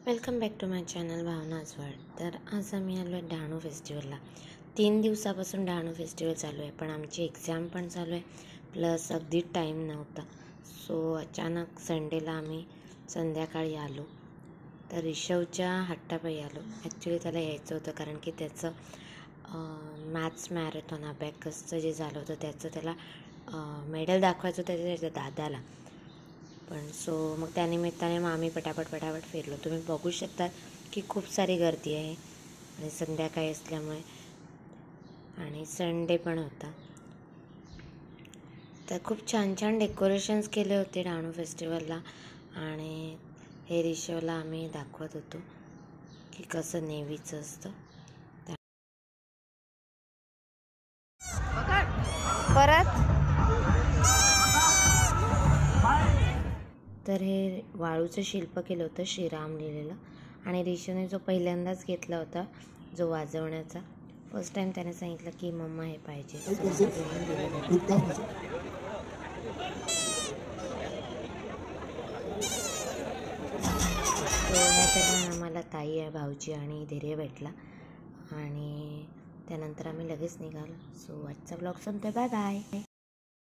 Welcome back to my channel Bhavna's world. तर आज आम्ही आलो आहे डहाणू फेस्टिवलला। 3 दिवसापासून डहाणू फेस्टिवल चालू आहे, पण आमची एक्झाम पण चालू आहे, प्लस अगदी टाईम नव्हता। सो अचानक संडेला आम्ही संध्याकाळी आलो। तर ऋषवच्या हट्टापायी आलो। ॲक्च्युली त्याला यायचं होतं, कारण की त्याचं मॅथ्स मॅरेथॉन अबॅकसचं जे झालं होतं त्याचं त्याला मेडल दाखवायचं होतं त्याच्या दादाला। पण मग त्यानिमित्ताने मग आम्ही पटापट फिरलो। तुम्ही बघू शकता की खूप सारी गर्दी आहे आणि संध्याकाळी असल्यामुळे आणि संडे पण होता। तर खूप छान छान डेकोरेशन्स केले होते डहाणू फेस्टिवलला आणि हे ऋषवला आम्ही दाखवत होतो की कसं नेव्हीचं असतं। परत तर हे वाळूचं शिल्प केलं होतं श्रीराम लिहिलेलं, आणि ऋषवने जो पहिल्यांदाच घेतला होता जो वाजवण्याचा, फर्स्ट टाइम त्याने सांगितलं की मम्मा हे पाहिजे। ह्या दरम्यान आम्हाला ताई आहे, भाऊजी आणि धैर्य भेटला आणि त्यानंतर आम्ही लगेच निघालो। सो आजचा ब्लॉग संपतोय, बाय बाय।